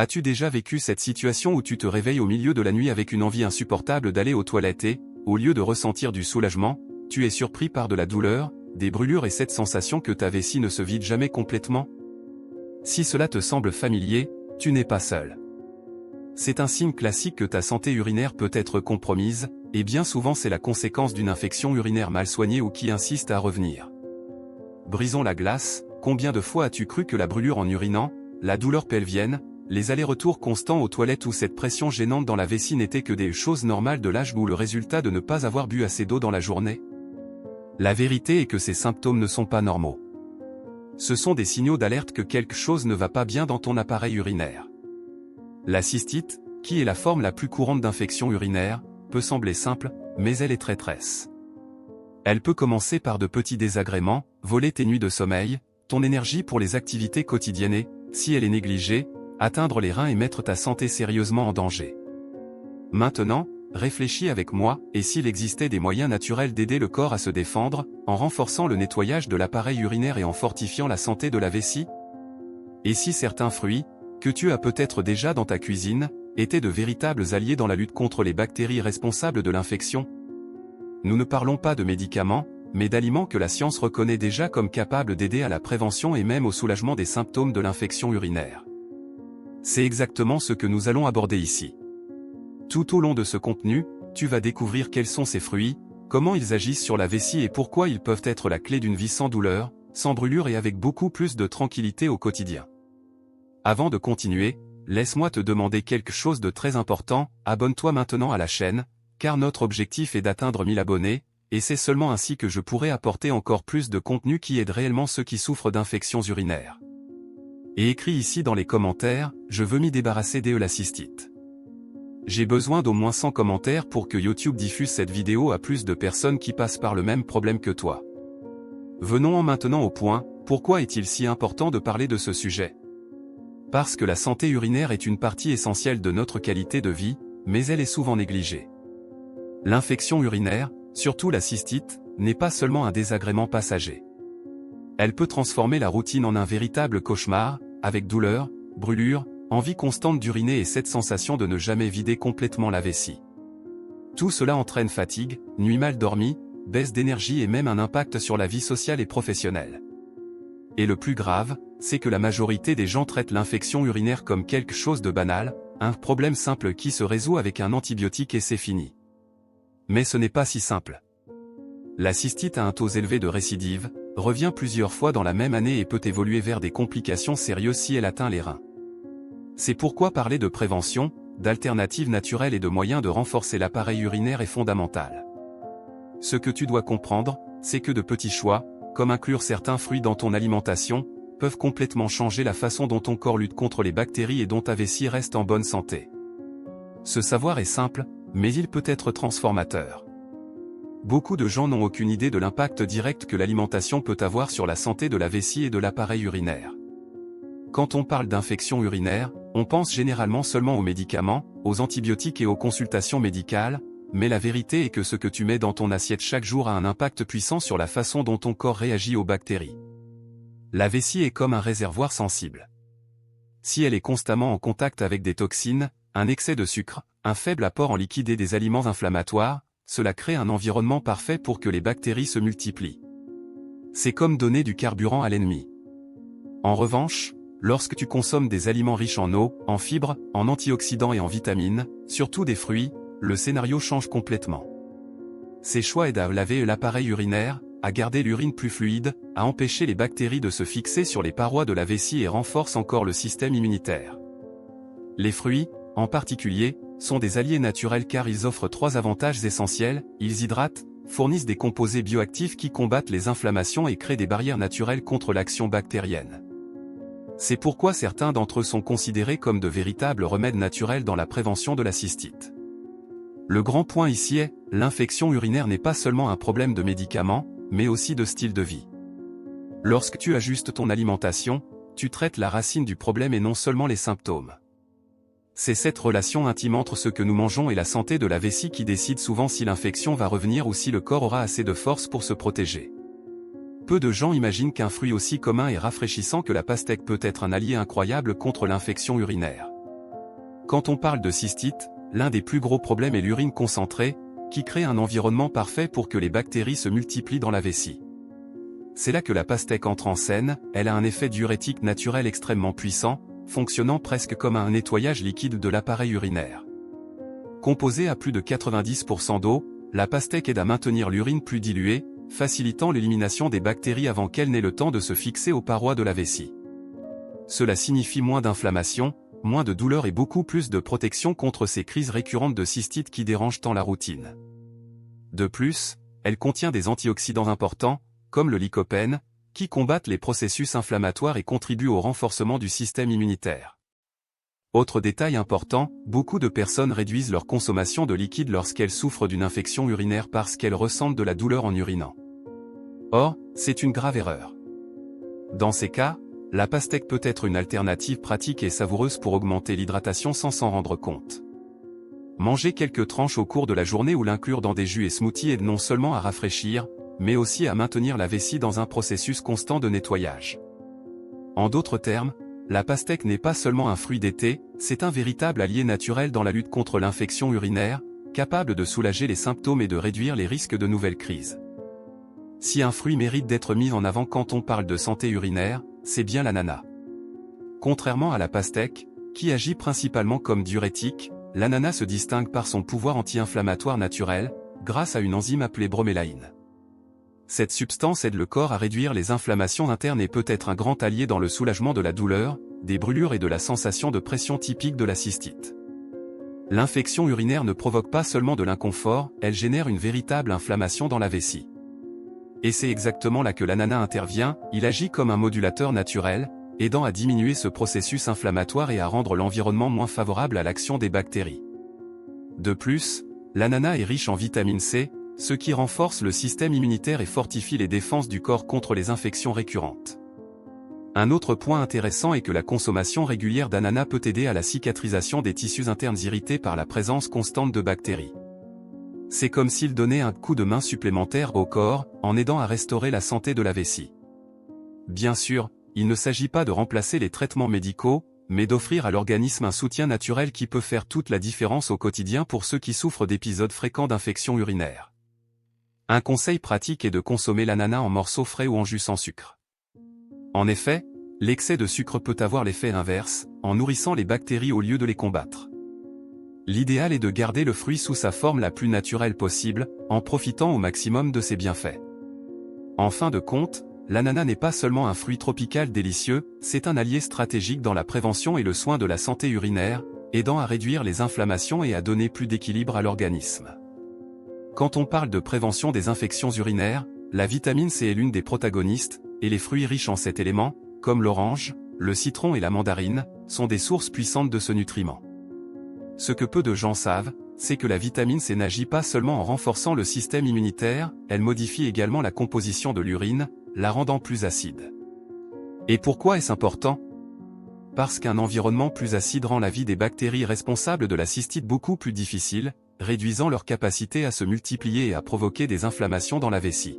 As-tu déjà vécu cette situation où tu te réveilles au milieu de la nuit avec une envie insupportable d'aller aux toilettes et, au lieu de ressentir du soulagement, tu es surpris par de la douleur, des brûlures et cette sensation que ta vessie ne se vide jamais complètement? Si cela te semble familier, tu n'es pas seul. C'est un signe classique que ta santé urinaire peut être compromise, et bien souvent c'est la conséquence d'une infection urinaire mal soignée ou qui insiste à revenir. Brisons la glace, combien de fois as-tu cru que la brûlure en urinant, la douleur pelvienne, les allers-retours constants aux toilettes ou cette pression gênante dans la vessie n'étaient que des choses normales de l'âge ou le résultat de ne pas avoir bu assez d'eau dans la journée? La vérité est que ces symptômes ne sont pas normaux. Ce sont des signaux d'alerte que quelque chose ne va pas bien dans ton appareil urinaire. La cystite, qui est la forme la plus courante d'infection urinaire, peut sembler simple, mais elle est traîtresse. Elle peut commencer par de petits désagréments, voler tes nuits de sommeil, ton énergie pour les activités quotidiennes et, si elle est négligée, atteindre les reins et mettre ta santé sérieusement en danger. Maintenant, réfléchis avec moi, et s'il existait des moyens naturels d'aider le corps à se défendre, en renforçant le nettoyage de l'appareil urinaire et en fortifiant la santé de la vessie? Et si certains fruits, que tu as peut-être déjà dans ta cuisine, étaient de véritables alliés dans la lutte contre les bactéries responsables de l'infection? Nous ne parlons pas de médicaments, mais d'aliments que la science reconnaît déjà comme capables d'aider à la prévention et même au soulagement des symptômes de l'infection urinaire. C'est exactement ce que nous allons aborder ici. Tout au long de ce contenu, tu vas découvrir quels sont ces fruits, comment ils agissent sur la vessie et pourquoi ils peuvent être la clé d'une vie sans douleur, sans brûlure et avec beaucoup plus de tranquillité au quotidien. Avant de continuer, laisse-moi te demander quelque chose de très important, abonne-toi maintenant à la chaîne, car notre objectif est d'atteindre 1000 abonnés, et c'est seulement ainsi que je pourrai apporter encore plus de contenu qui aide réellement ceux qui souffrent d'infections urinaires. Et écris ici dans les commentaires, je veux m'y débarrasser de la cystite. J'ai besoin d'au moins 100 commentaires pour que YouTube diffuse cette vidéo à plus de personnes qui passent par le même problème que toi. Venons maintenant au point, pourquoi est-il si important de parler de ce sujet? Parce que la santé urinaire est une partie essentielle de notre qualité de vie, mais elle est souvent négligée. L'infection urinaire, surtout la cystite, n'est pas seulement un désagrément passager. Elle peut transformer la routine en un véritable cauchemar, avec douleur, brûlure, envie constante d'uriner et cette sensation de ne jamais vider complètement la vessie. Tout cela entraîne fatigue, nuits mal dormies, baisse d'énergie et même un impact sur la vie sociale et professionnelle. Et le plus grave, c'est que la majorité des gens traitent l'infection urinaire comme quelque chose de banal, un problème simple qui se résout avec un antibiotique et c'est fini. Mais ce n'est pas si simple. La cystite a un taux élevé de récidive, revient plusieurs fois dans la même année et peut évoluer vers des complications sérieuses si elle atteint les reins. C'est pourquoi parler de prévention, d'alternatives naturelles et de moyens de renforcer l'appareil urinaire est fondamental. Ce que tu dois comprendre, c'est que de petits choix, comme inclure certains fruits dans ton alimentation, peuvent complètement changer la façon dont ton corps lutte contre les bactéries et dont ta vessie reste en bonne santé. Ce savoir est simple, mais il peut être transformateur. Beaucoup de gens n'ont aucune idée de l'impact direct que l'alimentation peut avoir sur la santé de la vessie et de l'appareil urinaire. Quand on parle d'infection urinaire, on pense généralement seulement aux médicaments, aux antibiotiques et aux consultations médicales, mais la vérité est que ce que tu mets dans ton assiette chaque jour a un impact puissant sur la façon dont ton corps réagit aux bactéries. La vessie est comme un réservoir sensible. Si elle est constamment en contact avec des toxines, un excès de sucre, un faible apport en liquide et des aliments inflammatoires, cela crée un environnement parfait pour que les bactéries se multiplient. C'est comme donner du carburant à l'ennemi. En revanche, lorsque tu consommes des aliments riches en eau, en fibres, en antioxydants et en vitamines, surtout des fruits, le scénario change complètement. Ces choix aident à laver l'appareil urinaire, à garder l'urine plus fluide, à empêcher les bactéries de se fixer sur les parois de la vessie et renforcent encore le système immunitaire. Les fruits, en particulier, sont des alliés naturels car ils offrent 3 avantages essentiels, ils hydratent, fournissent des composés bioactifs qui combattent les inflammations et créent des barrières naturelles contre l'action bactérienne. C'est pourquoi certains d'entre eux sont considérés comme de véritables remèdes naturels dans la prévention de la cystite. Le grand point ici est, l'infection urinaire n'est pas seulement un problème de médicaments, mais aussi de style de vie. Lorsque tu ajustes ton alimentation, tu traites la racine du problème et non seulement les symptômes. C'est cette relation intime entre ce que nous mangeons et la santé de la vessie qui décide souvent si l'infection va revenir ou si le corps aura assez de force pour se protéger. Peu de gens imaginent qu'un fruit aussi commun et rafraîchissant que la pastèque peut être un allié incroyable contre l'infection urinaire. Quand on parle de cystite, l'un des plus gros problèmes est l'urine concentrée, qui crée un environnement parfait pour que les bactéries se multiplient dans la vessie. C'est là que la pastèque entre en scène, elle a un effet diurétique naturel extrêmement puissant, fonctionnant presque comme un nettoyage liquide de l'appareil urinaire. Composée à plus de 90% d'eau, la pastèque aide à maintenir l'urine plus diluée, facilitant l'élimination des bactéries avant qu'elles n'aient le temps de se fixer aux parois de la vessie. Cela signifie moins d'inflammation, moins de douleur et beaucoup plus de protection contre ces crises récurrentes de cystite qui dérangent tant la routine. De plus, elle contient des antioxydants importants, comme le lycopène, qui combattent les processus inflammatoires et contribuent au renforcement du système immunitaire. Autre détail important, beaucoup de personnes réduisent leur consommation de liquide lorsqu'elles souffrent d'une infection urinaire parce qu'elles ressentent de la douleur en urinant. Or, c'est une grave erreur. Dans ces cas, la pastèque peut être une alternative pratique et savoureuse pour augmenter l'hydratation sans s'en rendre compte. Manger quelques tranches au cours de la journée ou l'inclure dans des jus et smoothies aide non seulement à rafraîchir, mais aussi à maintenir la vessie dans un processus constant de nettoyage. En d'autres termes, la pastèque n'est pas seulement un fruit d'été, c'est un véritable allié naturel dans la lutte contre l'infection urinaire, capable de soulager les symptômes et de réduire les risques de nouvelles crises. Si un fruit mérite d'être mis en avant quand on parle de santé urinaire, c'est bien l'ananas. Contrairement à la pastèque, qui agit principalement comme diurétique, l'ananas se distingue par son pouvoir anti-inflammatoire naturel, grâce à une enzyme appelée bromélaïne. Cette substance aide le corps à réduire les inflammations internes et peut être un grand allié dans le soulagement de la douleur, des brûlures et de la sensation de pression typique de la cystite. L'infection urinaire ne provoque pas seulement de l'inconfort, elle génère une véritable inflammation dans la vessie. Et c'est exactement là que l'ananas intervient, il agit comme un modulateur naturel, aidant à diminuer ce processus inflammatoire et à rendre l'environnement moins favorable à l'action des bactéries. De plus, l'ananas est riche en vitamine C, ce qui renforce le système immunitaire et fortifie les défenses du corps contre les infections récurrentes. Un autre point intéressant est que la consommation régulière d'ananas peut aider à la cicatrisation des tissus internes irrités par la présence constante de bactéries. C'est comme s'il donnait un coup de main supplémentaire au corps, en aidant à restaurer la santé de la vessie. Bien sûr, il ne s'agit pas de remplacer les traitements médicaux, mais d'offrir à l'organisme un soutien naturel qui peut faire toute la différence au quotidien pour ceux qui souffrent d'épisodes fréquents d'infections urinaires. Un conseil pratique est de consommer l'ananas en morceaux frais ou en jus sans sucre. En effet, l'excès de sucre peut avoir l'effet inverse, en nourrissant les bactéries au lieu de les combattre. L'idéal est de garder le fruit sous sa forme la plus naturelle possible, en profitant au maximum de ses bienfaits. En fin de compte, l'ananas n'est pas seulement un fruit tropical délicieux, c'est un allié stratégique dans la prévention et le soin de la santé urinaire, aidant à réduire les inflammations et à donner plus d'équilibre à l'organisme. Quand on parle de prévention des infections urinaires, la vitamine C est l'une des protagonistes, et les fruits riches en cet élément, comme l'orange, le citron et la mandarine, sont des sources puissantes de ce nutriment. Ce que peu de gens savent, c'est que la vitamine C n'agit pas seulement en renforçant le système immunitaire, elle modifie également la composition de l'urine, la rendant plus acide. Et pourquoi est-ce important ? Parce qu'un environnement plus acide rend la vie des bactéries responsables de la cystite beaucoup plus difficile, réduisant leur capacité à se multiplier et à provoquer des inflammations dans la vessie.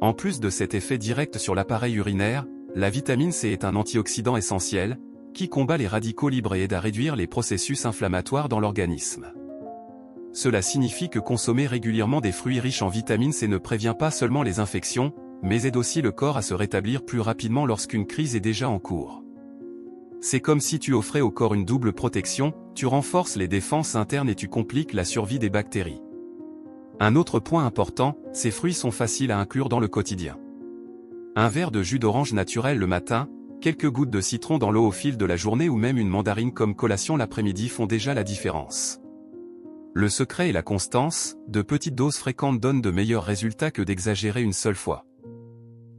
En plus de cet effet direct sur l'appareil urinaire, la vitamine C est un antioxydant essentiel, qui combat les radicaux libres et aide à réduire les processus inflammatoires dans l'organisme. Cela signifie que consommer régulièrement des fruits riches en vitamine C ne prévient pas seulement les infections, mais aide aussi le corps à se rétablir plus rapidement lorsqu'une crise est déjà en cours. C'est comme si tu offrais au corps une double protection, tu renforces les défenses internes et tu compliques la survie des bactéries. Un autre point important, ces fruits sont faciles à inclure dans le quotidien. Un verre de jus d'orange naturel le matin, quelques gouttes de citron dans l'eau au fil de la journée ou même une mandarine comme collation l'après-midi font déjà la différence. Le secret est la constance, de petites doses fréquentes donnent de meilleurs résultats que d'exagérer une seule fois.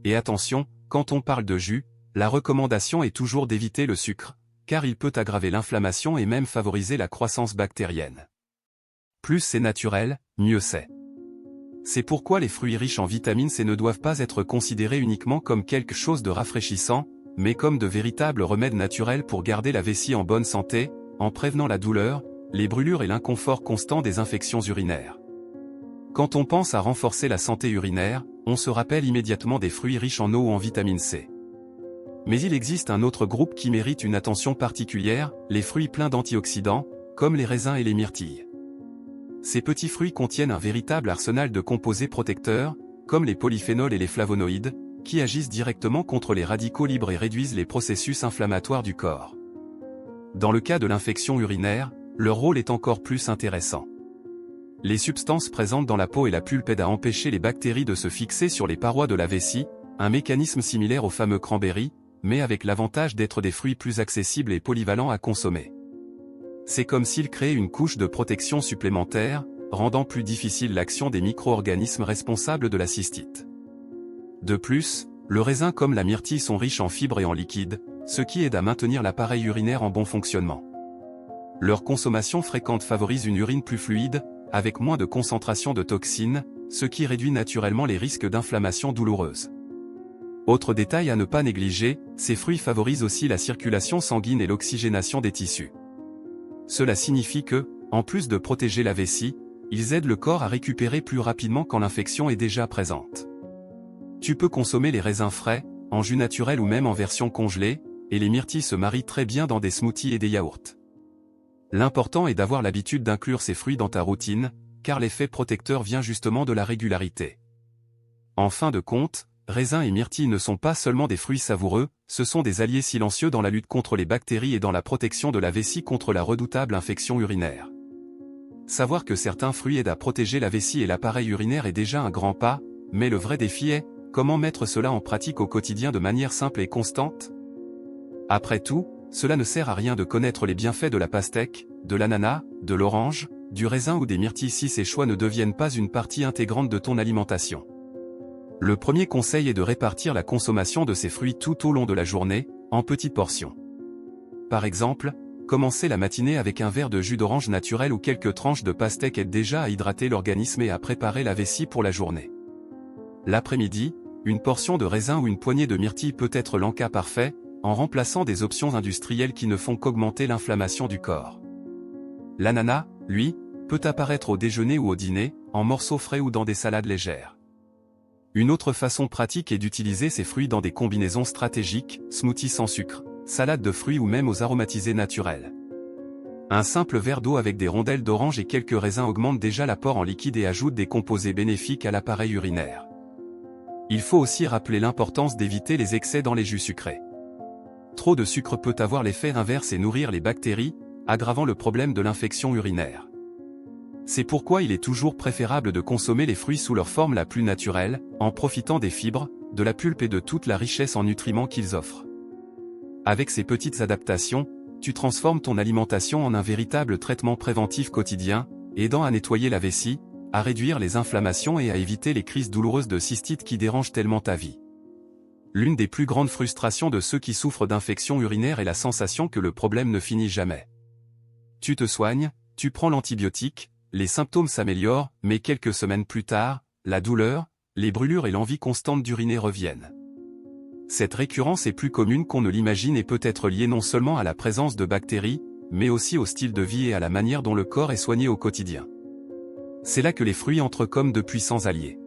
Et attention, quand on parle de jus, la recommandation est toujours d'éviter le sucre, car il peut aggraver l'inflammation et même favoriser la croissance bactérienne. Plus c'est naturel, mieux c'est. C'est pourquoi les fruits riches en vitamine C ne doivent pas être considérés uniquement comme quelque chose de rafraîchissant, mais comme de véritables remèdes naturels pour garder la vessie en bonne santé, en prévenant la douleur, les brûlures et l'inconfort constant des infections urinaires. Quand on pense à renforcer la santé urinaire, on se rappelle immédiatement des fruits riches en eau ou en vitamine C. Mais il existe un autre groupe qui mérite une attention particulière, les fruits pleins d'antioxydants, comme les raisins et les myrtilles. Ces petits fruits contiennent un véritable arsenal de composés protecteurs, comme les polyphénols et les flavonoïdes, qui agissent directement contre les radicaux libres et réduisent les processus inflammatoires du corps. Dans le cas de l'infection urinaire, leur rôle est encore plus intéressant. Les substances présentes dans la peau et la pulpe aident à empêcher les bactéries de se fixer sur les parois de la vessie, un mécanisme similaire au fameux cranberry, mais avec l'avantage d'être des fruits plus accessibles et polyvalents à consommer. C'est comme s'ils créaient une couche de protection supplémentaire, rendant plus difficile l'action des micro-organismes responsables de la cystite. De plus, le raisin comme la myrtille sont riches en fibres et en liquide, ce qui aide à maintenir l'appareil urinaire en bon fonctionnement. Leur consommation fréquente favorise une urine plus fluide, avec moins de concentration de toxines, ce qui réduit naturellement les risques d'inflammation douloureuse. Autre détail à ne pas négliger, ces fruits favorisent aussi la circulation sanguine et l'oxygénation des tissus. Cela signifie que, en plus de protéger la vessie, ils aident le corps à récupérer plus rapidement quand l'infection est déjà présente. Tu peux consommer les raisins frais, en jus naturel ou même en version congelée, et les myrtilles se marient très bien dans des smoothies et des yaourts. L'important est d'avoir l'habitude d'inclure ces fruits dans ta routine, car l'effet protecteur vient justement de la régularité. En fin de compte, raisins et myrtilles ne sont pas seulement des fruits savoureux, ce sont des alliés silencieux dans la lutte contre les bactéries et dans la protection de la vessie contre la redoutable infection urinaire. Savoir que certains fruits aident à protéger la vessie et l'appareil urinaire est déjà un grand pas, mais le vrai défi est, comment mettre cela en pratique au quotidien de manière simple et constante? Après tout, cela ne sert à rien de connaître les bienfaits de la pastèque, de l'ananas, de l'orange, du raisin ou des myrtilles si ces choix ne deviennent pas une partie intégrante de ton alimentation. Le premier conseil est de répartir la consommation de ces fruits tout au long de la journée, en petites portions. Par exemple, commencer la matinée avec un verre de jus d'orange naturel ou quelques tranches de pastèque aident déjà à hydrater l'organisme et à préparer la vessie pour la journée. L'après-midi, une portion de raisin ou une poignée de myrtille peut être l'encas parfait, en remplaçant des options industrielles qui ne font qu'augmenter l'inflammation du corps. L'ananas, lui, peut apparaître au déjeuner ou au dîner, en morceaux frais ou dans des salades légères. Une autre façon pratique est d'utiliser ces fruits dans des combinaisons stratégiques, smoothies sans sucre, salades de fruits ou même aux aromatisés naturels. Un simple verre d'eau avec des rondelles d'orange et quelques raisins augmente déjà l'apport en liquide et ajoute des composés bénéfiques à l'appareil urinaire. Il faut aussi rappeler l'importance d'éviter les excès dans les jus sucrés. Trop de sucre peut avoir l'effet inverse et nourrir les bactéries, aggravant le problème de l'infection urinaire. C'est pourquoi il est toujours préférable de consommer les fruits sous leur forme la plus naturelle, en profitant des fibres, de la pulpe et de toute la richesse en nutriments qu'ils offrent. Avec ces petites adaptations, tu transformes ton alimentation en un véritable traitement préventif quotidien, aidant à nettoyer la vessie, à réduire les inflammations et à éviter les crises douloureuses de cystite qui dérangent tellement ta vie. L'une des plus grandes frustrations de ceux qui souffrent d'infections urinaires est la sensation que le problème ne finit jamais. Tu te soignes, tu prends l'antibiotique, les symptômes s'améliorent, mais quelques semaines plus tard, la douleur, les brûlures et l'envie constante d'uriner reviennent. Cette récurrence est plus commune qu'on ne l'imagine et peut être liée non seulement à la présence de bactéries, mais aussi au style de vie et à la manière dont le corps est soigné au quotidien. C'est là que les fruits entrent comme de puissants alliés.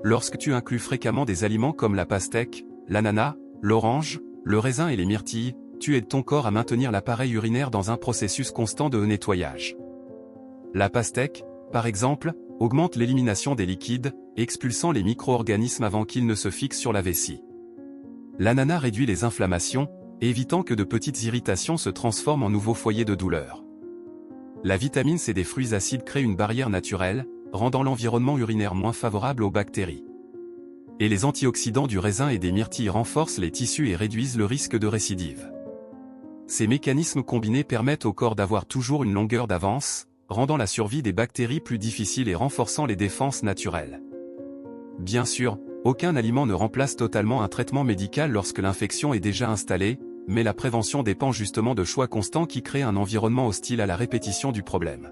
Lorsque tu inclus fréquemment des aliments comme la pastèque, l'ananas, l'orange, le raisin et les myrtilles, tu aides ton corps à maintenir l'appareil urinaire dans un processus constant de nettoyage. La pastèque, par exemple, augmente l'élimination des liquides, expulsant les micro-organismes avant qu'ils ne se fixent sur la vessie. L'ananas réduit les inflammations, évitant que de petites irritations se transforment en nouveaux foyers de douleur. La vitamine C des fruits acides crée une barrière naturelle, rendant l'environnement urinaire moins favorable aux bactéries. Et les antioxydants du raisin et des myrtilles renforcent les tissus et réduisent le risque de récidive. Ces mécanismes combinés permettent au corps d'avoir toujours une longueur d'avance, rendant la survie des bactéries plus difficile et renforçant les défenses naturelles. Bien sûr, aucun aliment ne remplace totalement un traitement médical lorsque l'infection est déjà installée, mais la prévention dépend justement de choix constants qui créent un environnement hostile à la répétition du problème.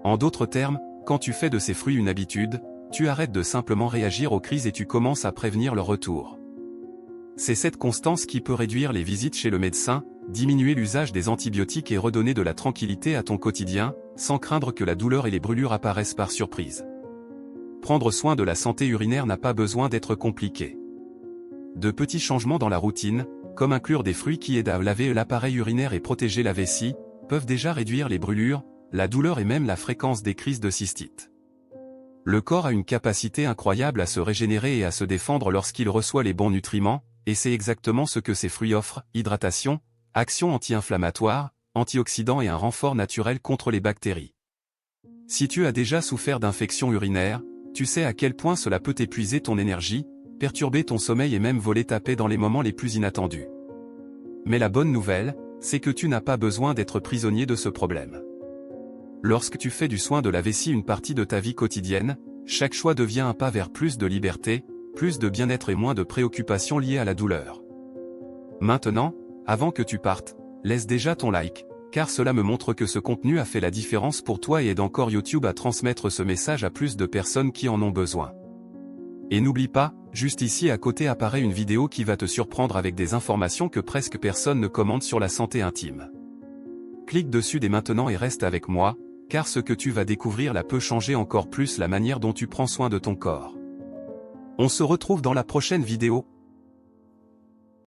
En d'autres termes, quand tu fais de ces fruits une habitude, tu arrêtes de simplement réagir aux crises et tu commences à prévenir leur retour. C'est cette constance qui peut réduire les visites chez le médecin, diminuer l'usage des antibiotiques et redonner de la tranquillité à ton quotidien, sans craindre que la douleur et les brûlures apparaissent par surprise. Prendre soin de la santé urinaire n'a pas besoin d'être compliqué. de petits changements dans la routine, comme inclure des fruits qui aident à laver l'appareil urinaire et protéger la vessie, peuvent déjà réduire les brûlures, la douleur et même la fréquence des crises de cystite. Le corps a une capacité incroyable à se régénérer et à se défendre lorsqu'il reçoit les bons nutriments, et c'est exactement ce que ces fruits offrent: hydratation, action anti-inflammatoire, antioxydants et un renfort naturel contre les bactéries. Si tu as déjà souffert d'infections urinaires, tu sais à quel point cela peut épuiser ton énergie, perturber ton sommeil et même voler ta paix dans les moments les plus inattendus. Mais la bonne nouvelle, c'est que tu n'as pas besoin d'être prisonnier de ce problème. Lorsque tu fais du soin de la vessie une partie de ta vie quotidienne, chaque choix devient un pas vers plus de liberté, plus de bien-être et moins de préoccupations liées à la douleur. Maintenant, avant que tu partes, laisse déjà ton like, car cela me montre que ce contenu a fait la différence pour toi et aide encore YouTube à transmettre ce message à plus de personnes qui en ont besoin. Et n'oublie pas, juste ici à côté apparaît une vidéo qui va te surprendre avec des informations que presque personne ne commente sur la santé intime. Clique dessus dès maintenant et reste avec moi, car ce que tu vas découvrir là peut changer encore plus la manière dont tu prends soin de ton corps. On se retrouve dans la prochaine vidéo.